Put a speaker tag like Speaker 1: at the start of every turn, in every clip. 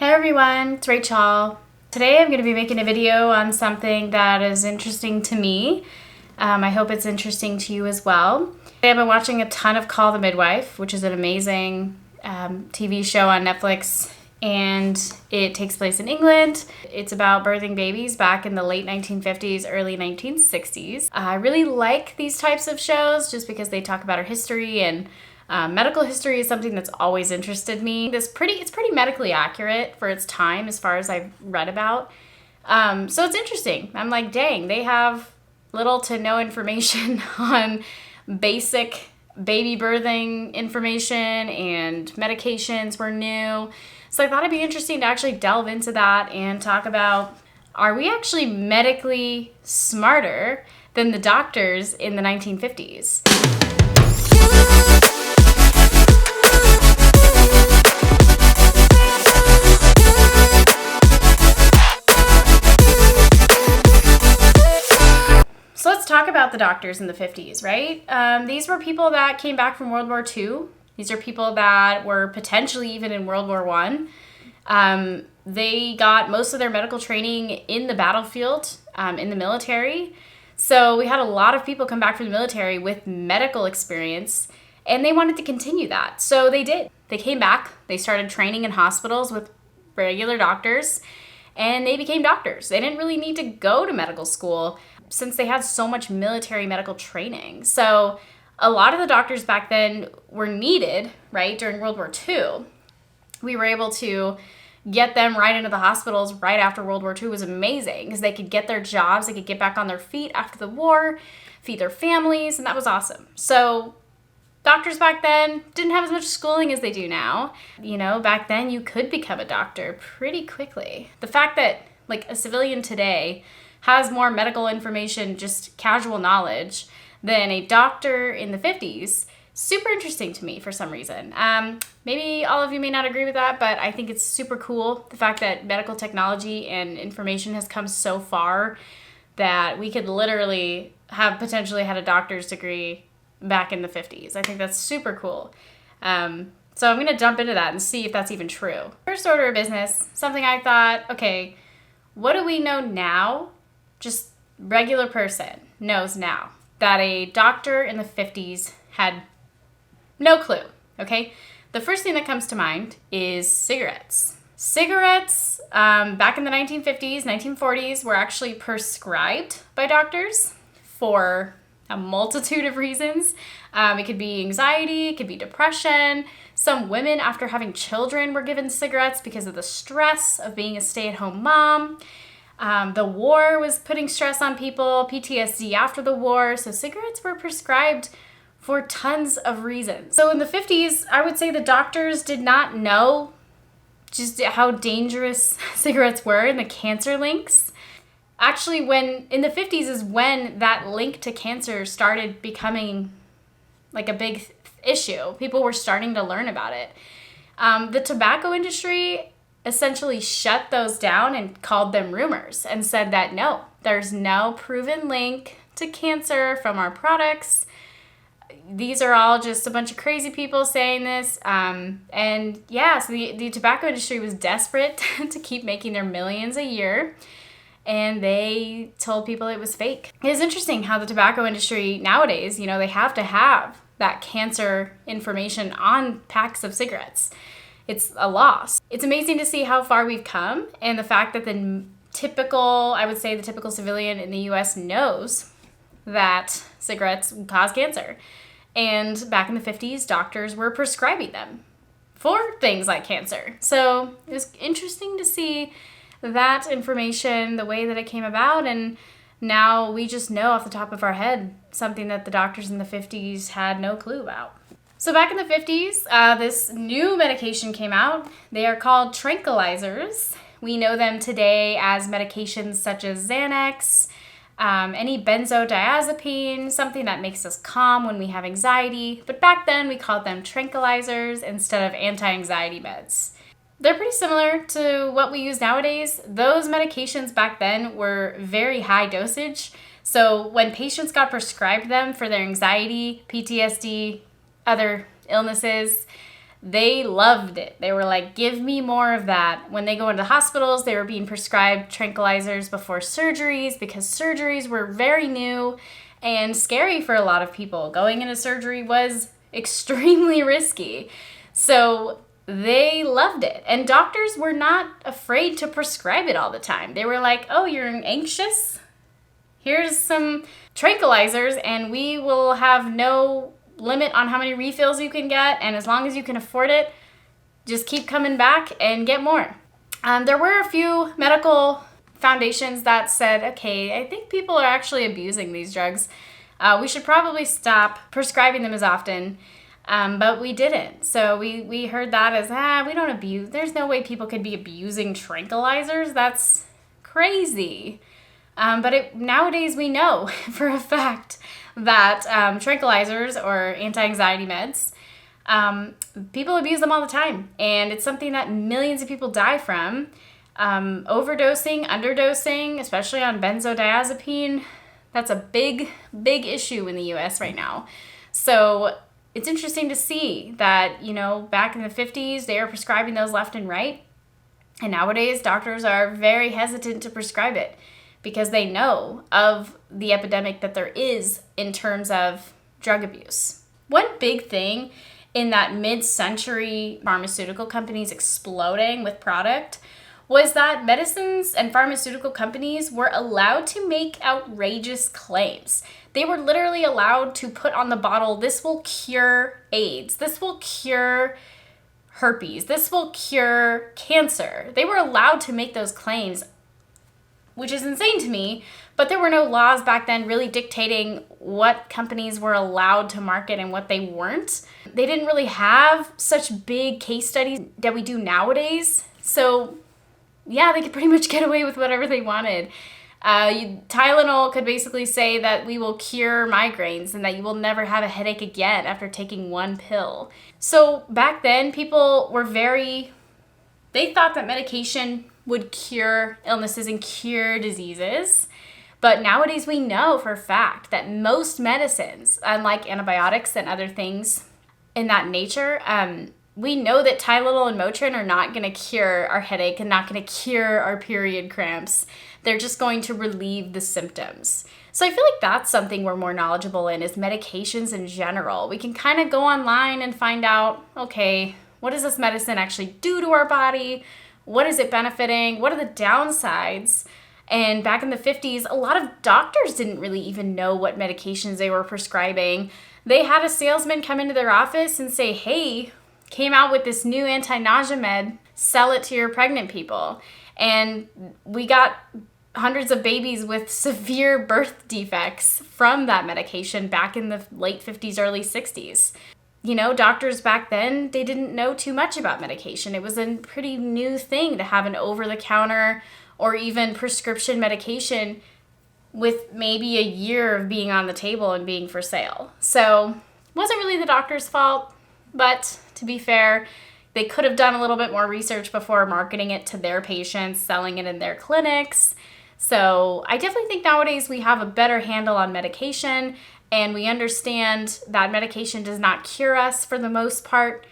Speaker 1: Hey everyone, it's Rachawl. Today I'm going to be making a video on something that is interesting to me. I hope it's interesting to you as well. Today I've been watching a ton of Call the Midwife, which is an amazing TV show on Netflix, and it takes place in England. It's about birthing babies back in the late 1950s, early 1960s. I really like these types of shows just because they talk about our history, and medical history is something that's always interested me. It's pretty medically accurate for its time as far as I've read about. So it's interesting. I'm like, dang, they have little to no information on basic baby birthing information, and medications were new. So I thought it'd be interesting to actually delve into that and talk about, are we actually medically smarter than the doctors in the 1950s? So let's talk about the doctors in the 50s, right? These were people that came back from World War II. These are people that were potentially even in World War I. They got most of their medical training in the battlefield, in the military. So we had a lot of people come back from the military with medical experience, and they wanted to continue that. So they did. They came back. They started training in hospitals with regular doctors, and they became doctors. They didn't really need to go to medical school since they had so much military medical training. So a lot of the doctors back then were needed, right, during World War II. We were able to get them right into the hospitals right after World War II. Was amazing because they could get their jobs, they could get back on their feet after the war, feed their families, and that was awesome. So doctors back then didn't have as much schooling as they do now. You know, back then you could become a doctor pretty quickly. The fact that like a civilian today has more medical information, just casual knowledge, than a doctor in the 50s, super interesting to me for some reason. Maybe all of you may not agree with that, but I think it's super cool, the fact that medical technology and information has come so far that we could literally have potentially had a doctor's degree back in the 50s. I think that's super cool. So I'm going to jump into that and see if that's even true. First order of business, something I thought, okay, what do we know now? Just regular person knows now that a doctor in the 50s had no clue, okay? The first thing that comes to mind is cigarettes. Cigarettes back in the 1950s, 1940s were actually prescribed by doctors for a multitude of reasons. It could be anxiety, it could be depression. Some women after having children were given cigarettes because of the stress of being a stay-at-home mom. The war was putting stress on people, PTSD after the war, so cigarettes were prescribed for tons of reasons. So in the 50s, I would say the doctors did not know just how dangerous cigarettes were and the cancer links. Actually, in the 50s is when that link to cancer started becoming like a big issue. People were starting to learn about it. The tobacco industry essentially shut those down and called them rumors and said that no, there's no proven link to cancer from our products. These are all just a bunch of crazy people saying this. And yeah, so the tobacco industry was desperate to keep making their millions a year, and they told people it was fake. It is interesting how the tobacco industry nowadays, you know, they have to have that cancer information on packs of cigarettes. It's a loss. It's amazing to see how far we've come, and the fact that the typical civilian in the US knows that cigarettes cause cancer. And back in the 50s, doctors were prescribing them for things like cancer. So it was interesting to see that information, the way that it came about, and now we just know off the top of our head something that the doctors in the 50s had no clue about. So back in the 50s, this new medication came out. They are called tranquilizers. We know them today as medications such as Xanax, any benzodiazepine, something that makes us calm when we have anxiety. But back then we called them tranquilizers instead of anti-anxiety meds. They're pretty similar to what we use nowadays. Those medications back then were very high dosage. So when patients got prescribed them for their anxiety, PTSD, other illnesses, They loved it. They were like, give me more of that. When they go into hospitals, they were being prescribed tranquilizers before surgeries because surgeries were very new and scary for a lot of people. Going into surgery was extremely risky. So they loved it. And doctors were not afraid to prescribe it all the time. They were like, oh, you're anxious? Here's some tranquilizers and we will have no limit on how many refills you can get, and as long as you can afford it, just keep coming back and get more. There were a few medical foundations that said, okay, I think people are actually abusing these drugs. We should probably stop prescribing them as often, but we didn't. So we heard that as, we don't abuse. There's no way people could be abusing tranquilizers. That's crazy. But nowadays we know for a fact that tranquilizers or anti-anxiety meds, people abuse them all the time. And it's something that millions of people die from. Overdosing, underdosing, especially on benzodiazepine, that's a big, big issue in the U.S. right now. So it's interesting to see that, back in the 50s, they were prescribing those left and right. And nowadays, doctors are very hesitant to prescribe it because they know of the epidemic that there is in terms of drug abuse. One big thing in that mid-century pharmaceutical companies exploding with product was that medicines and pharmaceutical companies were allowed to make outrageous claims. They were literally allowed to put on the bottle, this will cure AIDS, this will cure herpes, this will cure cancer. They were allowed to make those claims, which is insane to me, but there were no laws back then really dictating what companies were allowed to market and what they weren't. They didn't really have such big case studies that we do nowadays. So yeah, they could pretty much get away with whatever they wanted. Tylenol could basically say that we will cure migraines and that you will never have a headache again after taking one pill. So back then, people were they thought that medication would cure illnesses and cure diseases. But nowadays we know for a fact that most medicines, unlike antibiotics and other things in that nature, we know that Tylenol and Motrin are not going to cure our headache and not going to cure our period cramps. They're just going to relieve the symptoms. So I feel like that's something we're more knowledgeable in, is medications in general. We can kind of go online and find out, okay, what does this medicine actually do to our body? What is it benefiting? What are the downsides? And back in the 50s, a lot of doctors didn't really even know what medications they were prescribing. They had a salesman come into their office and say, hey, came out with this new anti-nausea med, sell it to your pregnant people. And we got hundreds of babies with severe birth defects from that medication back in the late 50s, early 60s. Doctors back then, they didn't know too much about medication. It was a pretty new thing to have an over-the-counter or even prescription medication with maybe a year of being on the table and being for sale. So it wasn't really the doctor's fault, but to be fair, they could have done a little bit more research before marketing it to their patients, selling it in their clinics. So I definitely think nowadays we have a better handle on medication, and we understand that medication does not cure us for the most part,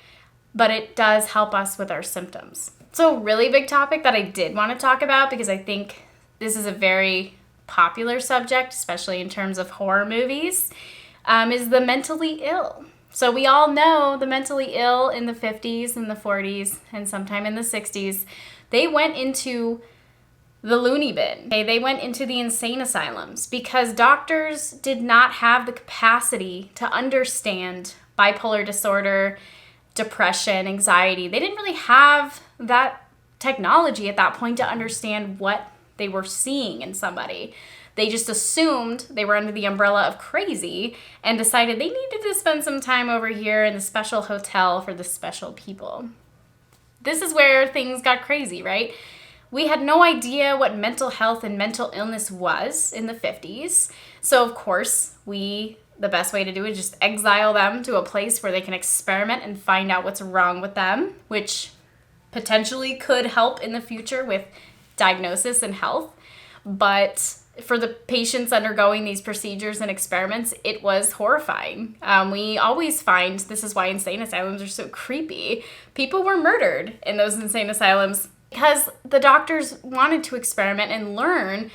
Speaker 1: but it does help us with our symptoms. So a really big topic that I did want to talk about, because I think this is a very popular subject, especially in terms of horror movies, is the mentally ill. So we all know the mentally ill in the 50s and the 40s and sometime in the 60s, they went into the loony bin. Okay? They went into the insane asylums because doctors did not have the capacity to understand bipolar disorder, depression, anxiety. They didn't really have that technology at that point to understand what they were seeing in somebody. They just assumed they were under the umbrella of crazy and decided they needed to spend some time over here in the special hotel for the special people. This is where things got crazy, right? We had no idea what mental health and mental illness was in the 50s. So of course, the best way to do it is just exile them to a place where they can experiment and find out what's wrong with them, which potentially could help in the future with diagnosis and health. But for the patients undergoing these procedures and experiments, it was horrifying. We always find, this is why insane asylums are so creepy, people were murdered in those insane asylums because the doctors wanted to experiment and learn,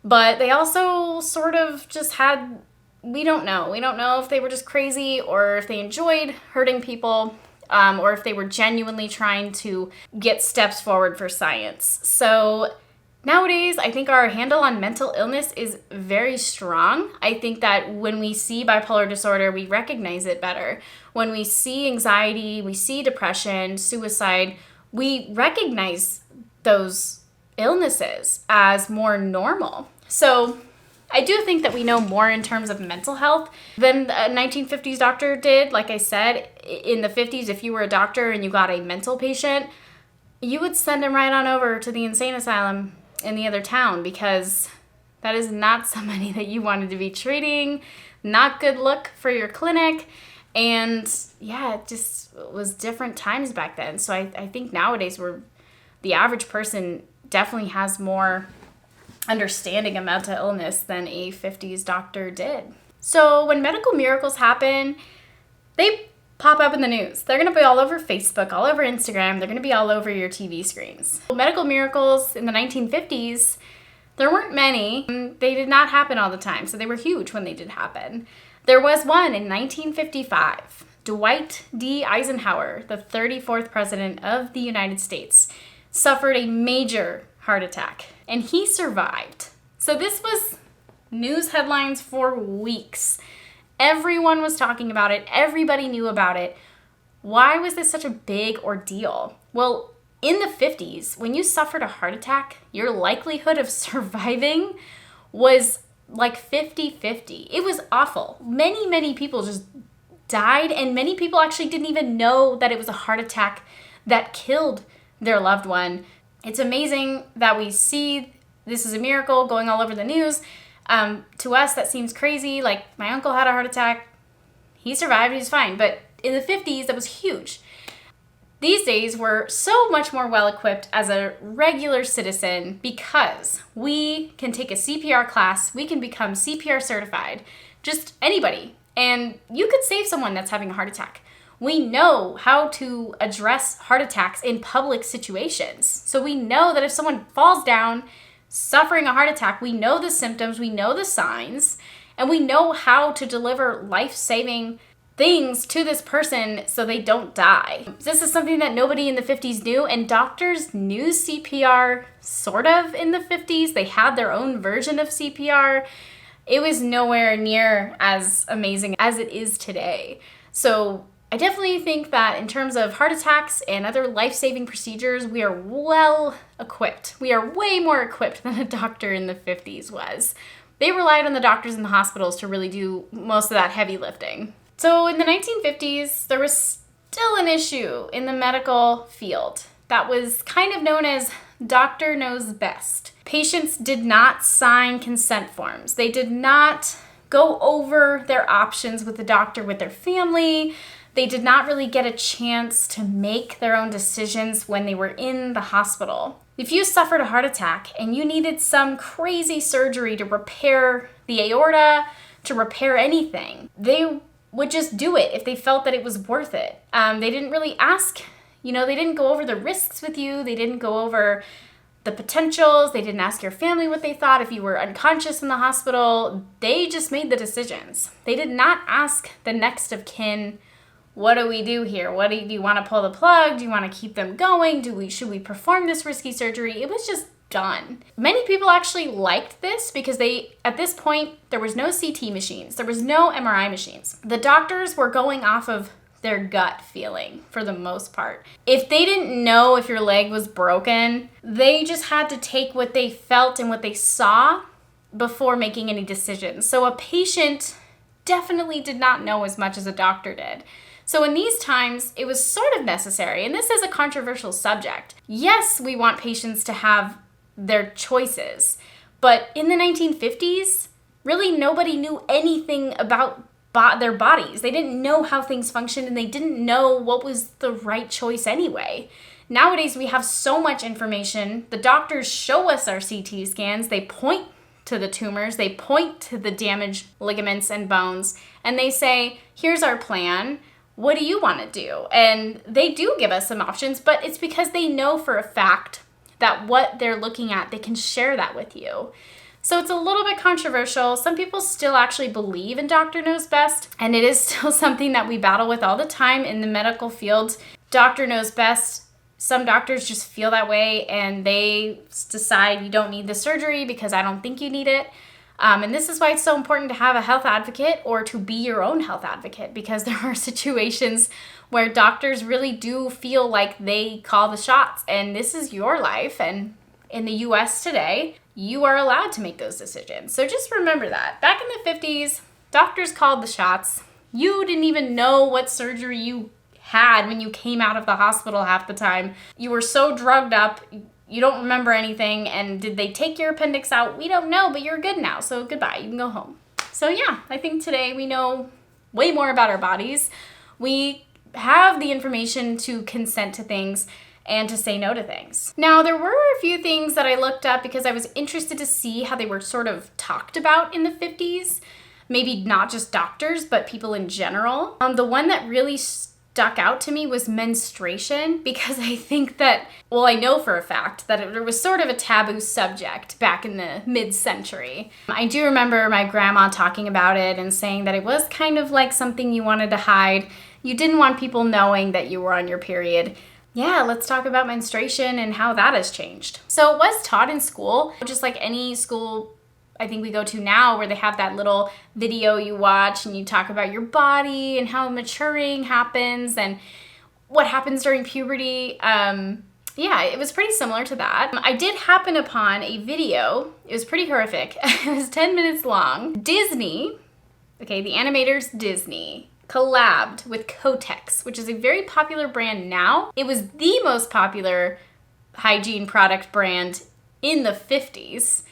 Speaker 1: but they also sort of just had, we don't know. We don't know if they were just crazy or if they enjoyed hurting people, or if they were genuinely trying to get steps forward for science. So nowadays, I think our handle on mental illness is very strong. I think that when we see bipolar disorder, we recognize it better. When we see anxiety, we see depression, suicide, we recognize those illnesses as more normal. So I do think that we know more in terms of mental health than a 1950s doctor did. Like I said, in the 50s, if you were a doctor and you got a mental patient, you would send him right on over to the insane asylum in the other town, because that is not somebody that you wanted to be treating, not good look for your clinic. And yeah, it just was different times back then. So I think nowadays the average person definitely has more understanding of mental illness than a 50s doctor did. So when medical miracles happen, they pop up in the news. They're going to be all over Facebook, all over Instagram. They're going to be all over your TV screens. Medical miracles in the 1950s, there weren't many. They did not happen all the time, so they were huge when they did happen. There was one in 1955. Dwight D. Eisenhower, the 34th president of the United States, suffered a major heart attack, and he survived. So this was news headlines for weeks. Everyone was talking about it. Everybody knew about it. Why was this such a big ordeal? Well, in the 50s, when you suffered a heart attack, your likelihood of surviving was like 50-50. It was awful. Many people just died, and many people actually didn't even know that it was a heart attack that killed their loved one. It's amazing that we see this is a miracle going all over the news. To us, that seems crazy. Like, my uncle had a heart attack. He survived. He's fine. But in the 50s, that was huge. These days, we're so much more well-equipped as a regular citizen because we can take a CPR class. We can become CPR certified. Just anybody. And you could save someone that's having a heart attack. We know how to address heart attacks in public situations. So we know that if someone falls down, suffering a heart attack, we know the symptoms, we know the signs, and we know how to deliver life-saving things to this person so they don't die. This is something that nobody in the 50s knew, and doctors knew CPR sort of in the 50s. They had their own version of CPR. It was nowhere near as amazing as it is today. So I definitely think that in terms of heart attacks and other life-saving procedures, we are well equipped. We are way more equipped than a doctor in the 50s was. They relied on the doctors in the hospitals to really do most of that heavy lifting. So in the 1950s, there was still an issue in the medical field that was kind of known as doctor knows best. Patients did not sign consent forms. They did not go over their options with the doctor, with their family. They did not really get a chance to make their own decisions when they were in the hospital. If you suffered a heart attack and you needed some crazy surgery to repair the aorta, to repair anything, they would just do it if they felt that it was worth it. They didn't really ask, they didn't go over the risks with you. They didn't go over the potentials. They didn't ask your family what they thought if you were unconscious in the hospital. They just made the decisions. They did not ask the next of kin, what do we do here? Do you want to pull the plug? Do you want to keep them going? Should we perform this risky surgery? It was just done. Many people actually liked this because at this point, there was no CT machines. There was no MRI machines. The doctors were going off of their gut feeling for the most part. If they didn't know if your leg was broken, they just had to take what they felt and what they saw before making any decisions. So a patient definitely did not know as much as a doctor did. So in these times, it was sort of necessary, and this is a controversial subject. Yes, we want patients to have their choices, but in the 1950s, really nobody knew anything about their bodies. They didn't know how things functioned, and they didn't know what was the right choice anyway. Nowadays, we have so much information. The doctors show us our CT scans. They point to the tumors. They point to the damaged ligaments and bones, and they say, here's our plan. What do you want to do? And they do give us some options, but it's because they know for a fact that what they're looking at, they can share that with you. So it's a little bit controversial. Some people still actually believe in Doctor Knows Best, and it is still something that we battle with all the time in the medical field. Doctor Knows Best. Some doctors just feel that way and they decide you don't need the surgery because I don't think you need it. And this is why it's so important to have a health advocate or to be your own health advocate, because there are situations where doctors really do feel like they call the shots, and this is your life. And in the US today, you are allowed to make those decisions. So just remember that. Back in the 50s, doctors called the shots. You didn't even know what surgery you had when you came out of the hospital half the time. You were so drugged up, you don't remember anything. And did they take your appendix out? We don't know, but you're good now. So goodbye, you can go home. So yeah, I think today we know way more about our bodies. We have the information to consent to things and to say no to things. Now, there were a few things that I looked up because I was interested to see how they were sort of talked about in the 50s. Maybe not just doctors, but people in general. The one that really stuck out to me was menstruation, because I think that, well, I know for a fact that it was sort of a taboo subject back in the mid-century. I do remember my grandma talking about it and saying that it was kind of like something you wanted to hide. You didn't want people knowing that you were on your period. Yeah, let's talk about menstruation and how that has changed. So it was taught in school, just like any school I think we go to now, where they have that little video you watch and you talk about your body and how maturing happens and what happens during puberty. Yeah, it was pretty similar to that. I did happen upon a video. It was pretty horrific. It was 10 minutes long. Disney, okay, the animators Disney, collabed with Kotex, which is a very popular brand now. It was the most popular hygiene product brand in the 50s.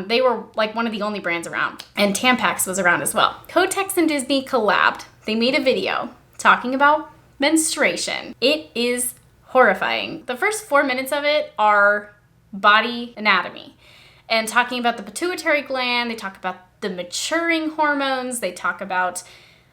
Speaker 1: They were like one of the only brands around, and Tampax was around as well. Kotex and Disney collabed. They made a video talking about menstruation. It is horrifying. The first 4 minutes of it are body anatomy and talking about the pituitary gland. They talk about the maturing hormones. They talk about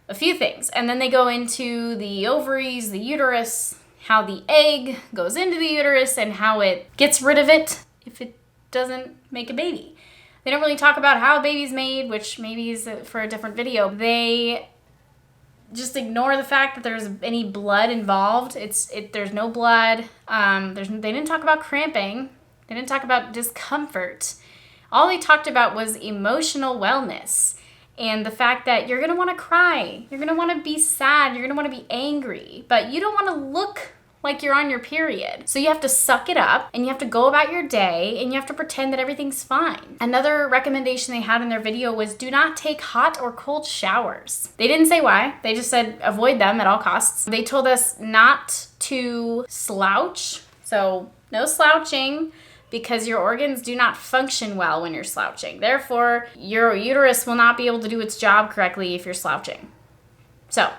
Speaker 1: a few things. And then they go into the ovaries, the uterus, how the egg goes into the uterus and how it gets rid of it if it doesn't make a baby. They don't really talk about how a baby's made, which maybe is for a different video. They just ignore the fact that there's any blood involved. There's no blood. They didn't talk about cramping. They didn't talk about discomfort. All they talked about was emotional wellness and the fact that you're going to want to cry. You're going to want to be sad. You're going to want to be angry, but you don't want to look like you're on your period. So you have to suck it up and you have to go about your day and you have to pretend that everything's fine. Another recommendation they had in their video was do not take hot or cold showers. They didn't say why. They just said avoid them at all costs. They told us not to slouch. So no slouching, because your organs do not function well when you're slouching. Therefore, your uterus will not be able to do its job correctly if you're slouching. So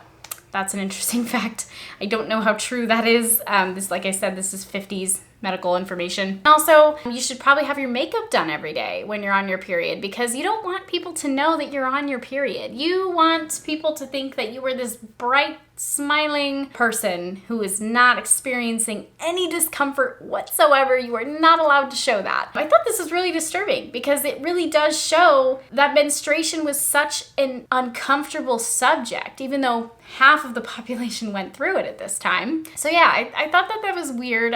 Speaker 1: that's an interesting fact. I don't know how true that is. This, like I said, this is 50s medical information. Also, you should probably have your makeup done every day when you're on your period, because you don't want people to know that you're on your period. You want people to think that you were this bright, smiling person who is not experiencing any discomfort whatsoever. You are not allowed to show that. I thought this was really disturbing because it really does show that menstruation was such an uncomfortable subject, even though half of the population went through it at this time. So yeah, I thought that was weird.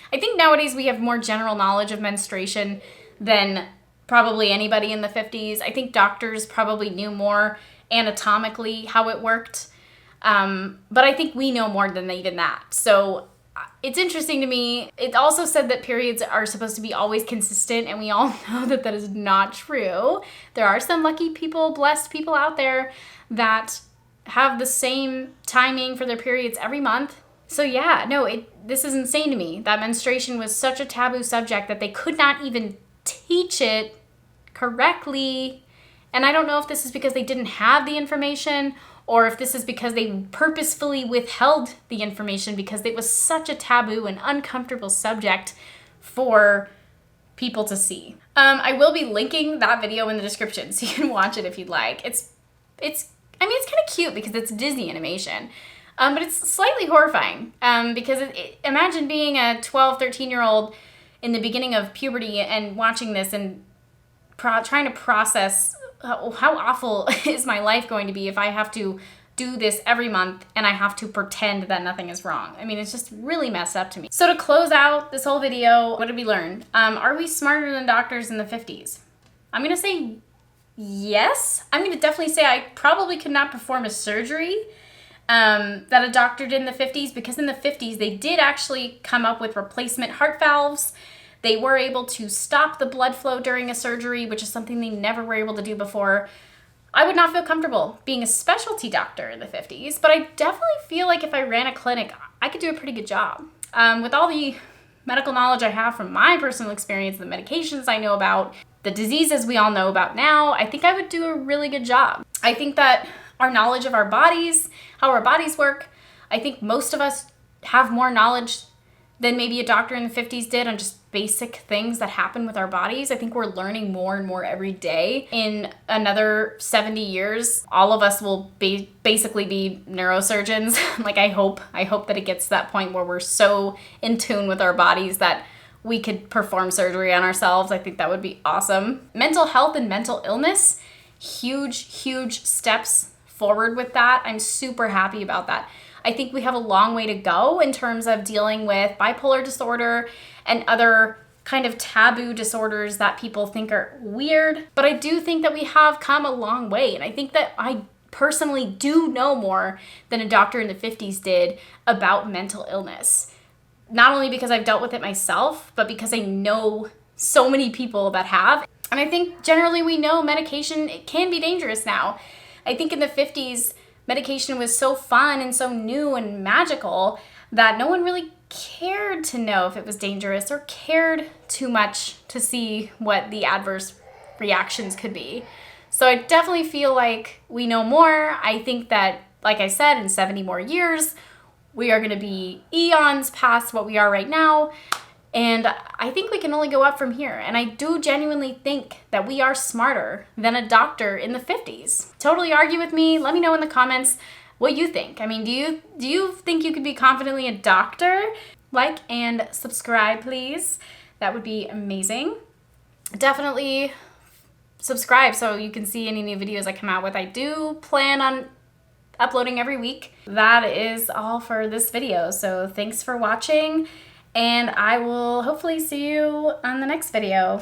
Speaker 1: I think nowadays we have more general knowledge of menstruation than probably anybody in the 50s. I think doctors probably knew more anatomically how it worked. But I think we know more than even that. So it's interesting to me. It also said that periods are supposed to be always consistent, and we all know that that is not true. There are some lucky people, blessed people out there that have the same timing for their periods every month. So yeah, no, this is insane to me that menstruation was such a taboo subject that they could not even teach it correctly. And I don't know if this is because they didn't have the information or if this is because they purposefully withheld the information because it was such a taboo and uncomfortable subject for people to see. I will be linking that video in the description so you can watch it if you'd like. It's kind of cute because it's Disney animation. But it's slightly horrifying because imagine being a 12, 13-year-old in the beginning of puberty and watching this and trying to process how awful is my life going to be if I have to do this every month and I have to pretend that nothing is wrong. I mean, it's just really messed up to me. So to close out this whole video, what did we learn? Are we smarter than doctors in the 50s? I'm gonna say yes. I'm gonna definitely say I probably could not perform a surgery that a doctor did in the 50s, because in the 50s they did actually come up with replacement heart valves. They were able to stop the blood flow during a surgery, which is something they never were able to do before. I would not feel comfortable being a specialty doctor in the 50s, but I definitely feel like if I ran a clinic, I could do a pretty good job. With all the medical knowledge I have from my personal experience, the medications I know about, the diseases we all know about now, I think I would do a really good job. I think that our knowledge of our bodies, how our bodies work, I think most of us have more knowledge than maybe a doctor in the 50s did on just basic things that happen with our bodies. I think we're learning more and more every day. In another 70 years, all of us will basically be neurosurgeons. Like I hope that it gets to that point where we're so in tune with our bodies that we could perform surgery on ourselves. I think that would be awesome. Mental health and mental illness, huge steps forward with that. I'm super happy about that. I think we have a long way to go in terms of dealing with bipolar disorder and other kind of taboo disorders that people think are weird. But I do think that we have come a long way. And I think that I personally do know more than a doctor in the 50s did about mental illness. Not only because I've dealt with it myself, but because I know so many people that have. And I think generally we know medication, it can be dangerous now. I think in the 50s, medication was so fun and so new and magical that no one really cared to know if it was dangerous or cared too much to see what the adverse reactions could be. So I definitely feel like we know more. I think that, like I said, in 70 more years, we are going to be eons past what we are right now. And I think we can only go up from here. And I do genuinely think that we are smarter than a doctor in the 50s. Totally argue with me. Let me know in the comments what you think. I mean, do you think you could be confidently a doctor? Like and subscribe, please. That would be amazing. Definitely subscribe so you can see any new videos I come out with. I do plan on uploading every week. That is all for this video. So thanks for watching. And I will hopefully see you on the next video.